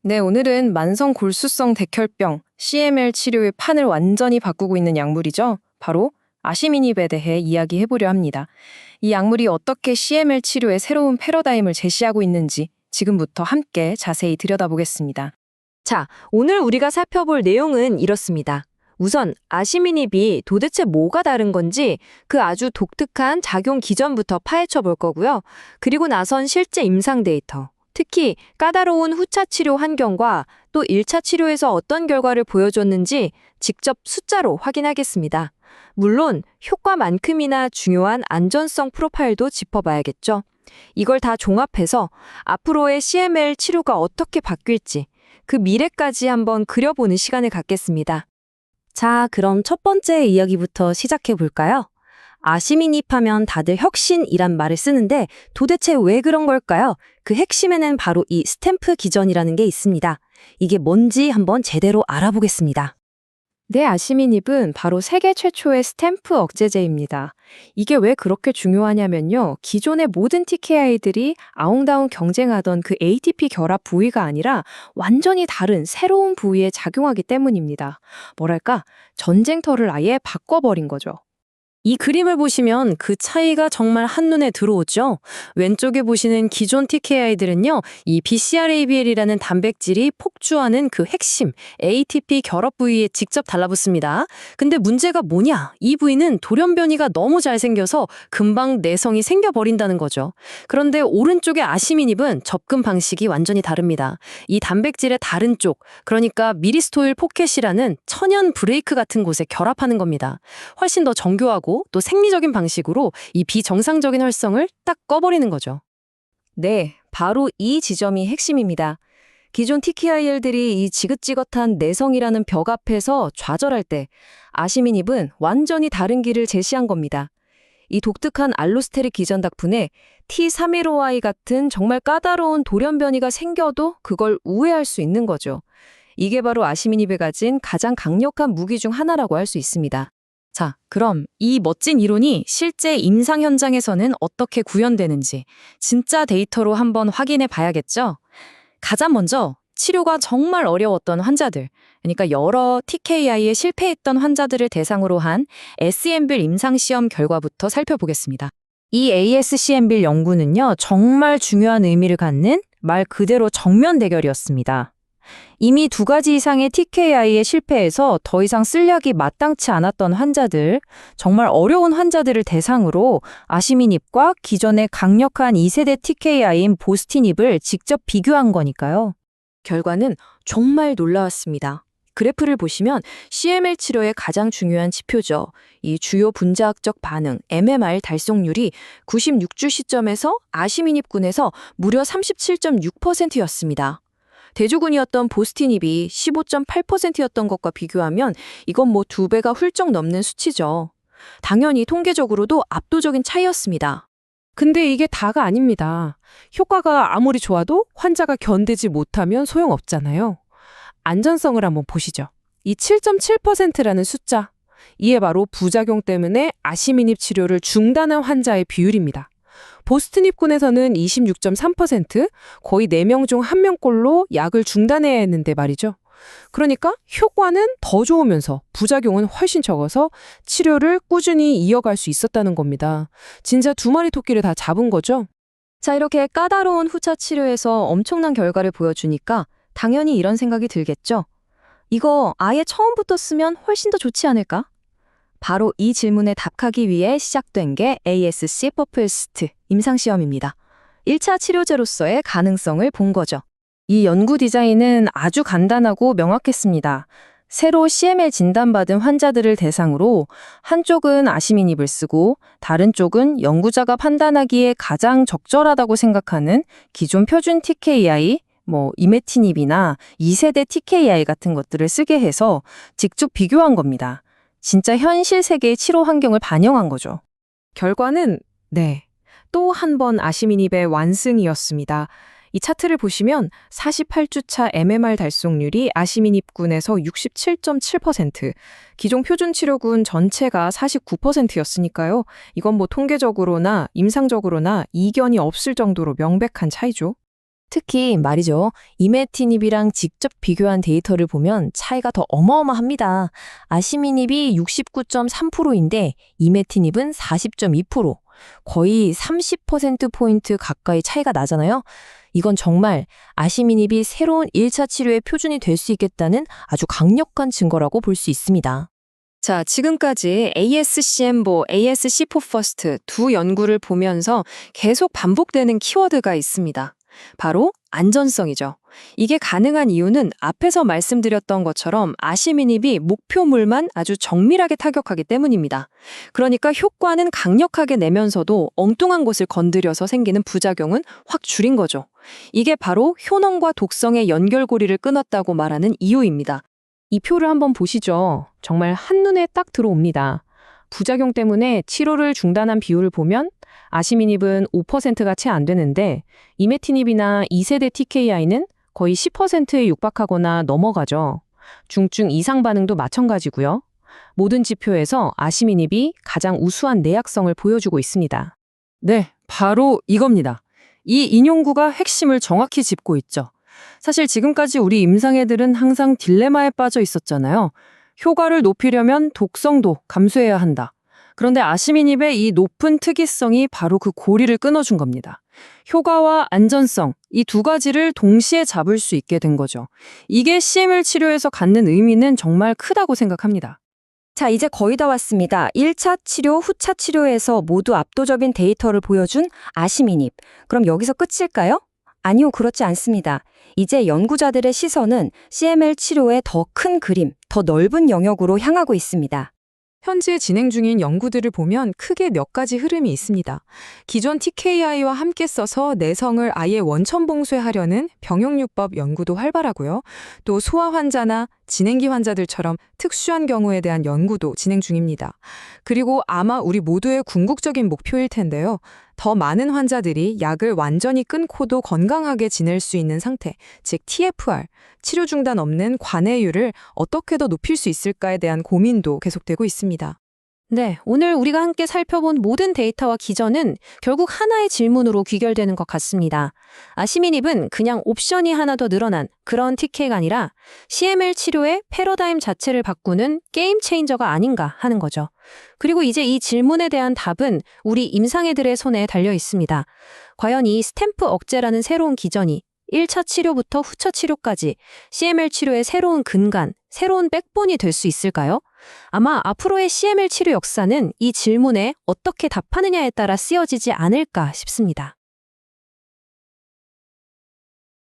네, 오늘은 만성 골수성 백혈병, CML 치료의 판을 완전히 바꾸고 있는 약물이죠. 바로 아시미닙에 대해 이야기해보려 합니다. 이 약물이 어떻게 CML 치료의 새로운 패러다임을 제시하고 있는지 지금부터 함께 자세히 들여다보겠습니다. 자, 오늘 우리가 살펴볼 내용은 이렇습니다. 우선 아시미닙이 도대체 뭐가 다른 건지 그 아주 독특한 작용 기전부터 파헤쳐 볼 거고요. 그리고 나선 실제 임상 데이터, 특히 까다로운 후차 치료 환경과 또 1차 치료에서 어떤 결과를 보여줬는지 직접 숫자로 확인하겠습니다. 물론 효과만큼이나 중요한 안전성 프로파일도 짚어봐야겠죠. 이걸 다 종합해서 앞으로의 CML 치료가 어떻게 바뀔지 그 미래까지 한번 그려보는 시간을 갖겠습니다. 자, 그럼 첫 번째 이야기부터 시작해 볼까요? 아시미닙 하면 다들 혁신이란 말을 쓰는데 도대체 왜 그런 걸까요? 그 핵심에는 바로 이 스탬프 기전이라는 게 있습니다. 이게 뭔지 한번 제대로 알아보겠습니다. 네, 아시미닙은 바로 세계 최초의 스탬프 억제제입니다. 이게 왜 그렇게 중요하냐면요. 기존의 모든 TKI들이 아웅다웅 경쟁하던 그 ATP 결합 부위가 아니라 완전히 다른 새로운 부위에 작용하기 때문입니다. 뭐랄까, 전쟁터를 아예 바꿔버린 거죠. 이 그림을 보시면 그 차이가 정말 한눈에 들어오죠. 왼쪽에 보시는 기존 TKI들은요, 이 BCR-ABL이라는 단백질이 폭주하는 그 핵심 ATP 결합 부위에 직접 달라붙습니다. 근데 문제가 뭐냐? 이 부위는 돌연변이가 너무 잘 생겨서 금방 내성이 생겨버린다는 거죠. 그런데 오른쪽의 아시미닙은 접근 방식이 완전히 다릅니다. 이 단백질의 다른 쪽, 그러니까 미리스토일 포켓이라는 천연 브레이크 같은 곳에 결합하는 겁니다. 훨씬 더 정교하고 또 생리적인 방식으로 이 비정상적인 활성을 딱 꺼버리는 거죠. 네, 바로 이 지점이 핵심입니다. 기존 TKI들이 이 지긋지긋한 내성이라는 벽 앞에서 좌절할 때 아시미닙은 완전히 다른 길을 제시한 겁니다. 이 독특한 알로스테릭 기전 덕분에 T315I 같은 정말 까다로운 돌연변이가 생겨도 그걸 우회할 수 있는 거죠. 이게 바로 아시미닙이 가진 가장 강력한 무기 중 하나라고 할 수 있습니다. 자, 그럼 이 멋진 이론이 실제 임상 현장에서는 어떻게 구현되는지 진짜 데이터로 한번 확인해 봐야겠죠? 가장 먼저 치료가 정말 어려웠던 환자들, 그러니까 여러 TKI에 실패했던 환자들을 대상으로 한 SM빌 임상시험 결과부터 살펴보겠습니다. 이 ASCM빌 연구는요, 정말 중요한 의미를 갖는 말 그대로 정면 대결이었습니다. 이미 2가지 이상의 TKI에 실패해서 더 이상 쓸 약이 마땅치 않았던 환자들, 정말 어려운 환자들을 대상으로 아시미닙과 기존의 강력한 2세대 TKI인 보스티닙을 직접 비교한 거니까요. 결과는 정말 놀라웠습니다. 그래프를 보시면 CML 치료의 가장 중요한 지표죠. 이 주요 분자학적 반응, MMR 달성률이 96주 시점에서 아시미닙군에서 무려 37.6%였습니다. 대조군이었던 보스티닙이 15.8%였던 것과 비교하면 이건 뭐 2배가 훌쩍 넘는 수치죠. 당연히 통계적으로도 압도적인 차이였습니다. 근데 이게 다가 아닙니다. 효과가 아무리 좋아도 환자가 견디지 못하면 소용없잖아요. 안전성을 한번 보시죠. 이 7.7%라는 숫자, 이에 바로 부작용 때문에 아시미닙 치료를 중단한 환자의 비율입니다. 보스티닙군에서는 26.3%, 거의 4명 중 1명꼴로 약을 중단해야 했는데 말이죠. 그러니까 효과는 더 좋으면서 부작용은 훨씬 적어서 치료를 꾸준히 이어갈 수 있었다는 겁니다. 진짜 2마리 토끼를 다 잡은 거죠? 자, 이렇게 까다로운 후차 치료에서 엄청난 결과를 보여주니까 당연히 이런 생각이 들겠죠. 이거 아예 처음부터 쓰면 훨씬 더 좋지 않을까? 바로 이 질문에 답하기 위해 시작된 게 ASC 퍼플스트 임상시험입니다. 1차 치료제로서의 가능성을 본 거죠. 이 연구 디자인은 아주 간단하고 명확했습니다. 새로 CML 진단받은 환자들을 대상으로 한쪽은 아시미닙을 쓰고 다른 쪽은 연구자가 판단하기에 가장 적절하다고 생각하는 기존 표준 TKI, 이메티닙이나 2세대 TKI 같은 것들을 쓰게 해서 직접 비교한 겁니다. 진짜 현실 세계의 치료 환경을 반영한 거죠. 결과는 또 한 번 아시미닙의 완승이었습니다. 이 차트를 보시면 48주차 MMR 달성률이 아시미닙군에서 67.7%, 기존 표준 치료군 전체가 49%였으니까요. 이건 뭐 통계적으로나 임상적으로나 이견이 없을 정도로 명백한 차이죠. 특히 말이죠. 이메티닙이랑 직접 비교한 데이터를 보면 차이가 더 어마어마합니다. 아시미닙이 69.3%인데 이메티닙은 40.2%. 거의 30%포인트 가까이 차이가 나잖아요. 이건 정말 아시미닙이 새로운 1차 치료의 표준이 될 수 있겠다는 아주 강력한 증거라고 볼 수 있습니다. 자, 지금까지 ASCM4, ASC4 퍼스트 두 연구를 보면서 계속 반복되는 키워드가 있습니다. 바로 안전성이죠. 이게 가능한 이유는 앞에서 말씀드렸던 것처럼 아시미닙이 목표물만 아주 정밀하게 타격하기 때문입니다. 그러니까 효과는 강력하게 내면서도 엉뚱한 곳을 건드려서 생기는 부작용은 확 줄인 거죠. 이게 바로 효능과 독성의 연결고리를 끊었다고 말하는 이유입니다. 이 표를 한번 보시죠. 정말 한눈에 딱 들어옵니다. 부작용 때문에 치료를 중단한 비율을 보면 아시미닙은 5%가 채 안 되는데 이메티닙이나 2세대 TKI는 거의 10%에 육박하거나 넘어가죠. 중증 이상 반응도 마찬가지고요. 모든 지표에서 아시미닙이 가장 우수한 내약성을 보여주고 있습니다. 네, 바로 이겁니다. 이 인용구가 핵심을 정확히 짚고 있죠. 사실 지금까지 우리 임상애들은 항상 딜레마에 빠져 있었잖아요. 효과를 높이려면 독성도 감수해야 한다. 그런데 아시미닙의 이 높은 특이성이 바로 그 고리를 끊어준 겁니다. 효과와 안전성, 이 두 가지를 동시에 잡을 수 있게 된 거죠. 이게 CML 치료에서 갖는 의미는 정말 크다고 생각합니다. 자, 이제 거의 다 왔습니다. 1차 치료, 후차 치료에서 모두 압도적인 데이터를 보여준 아시미닙. 그럼 여기서 끝일까요? 아니요, 그렇지 않습니다. 이제 연구자들의 시선은 CML 치료의 더 큰 그림, 더 넓은 영역으로 향하고 있습니다. 현재 진행 중인 연구들을 보면 크게 몇 가지 흐름이 있습니다. 기존 TKI와 함께 써서 내성을 아예 원천 봉쇄하려는 병용요법 연구도 활발하고요. 또 소아 환자나 진행기 환자들처럼 특수한 경우에 대한 연구도 진행 중입니다. 그리고 아마 우리 모두의 궁극적인 목표일 텐데요. 더 많은 환자들이 약을 완전히 끊고도 건강하게 지낼 수 있는 상태, 즉 TFR, 치료 중단 없는 관해율을 어떻게 더 높일 수 있을까에 대한 고민도 계속되고 있습니다. 네, 오늘 우리가 함께 살펴본 모든 데이터와 기전은 결국 하나의 질문으로 귀결되는 것 같습니다. 아시미닙은 그냥 옵션이 하나 더 늘어난 그런 TK가 아니라 CML 치료의 패러다임 자체를 바꾸는 게임 체인저가 아닌가 하는 거죠. 그리고 이제 이 질문에 대한 답은 우리 임상애들의 손에 달려 있습니다. 과연 이 스탬프 억제라는 새로운 기전이 1차 치료부터 후차 치료까지 CML 치료의 새로운 근간, 새로운 백본이 될 수 있을까요? 아마 앞으로의 CML 치료 역사는 이 질문에 어떻게 답하느냐에 따라 쓰여지지 않을까 싶습니다.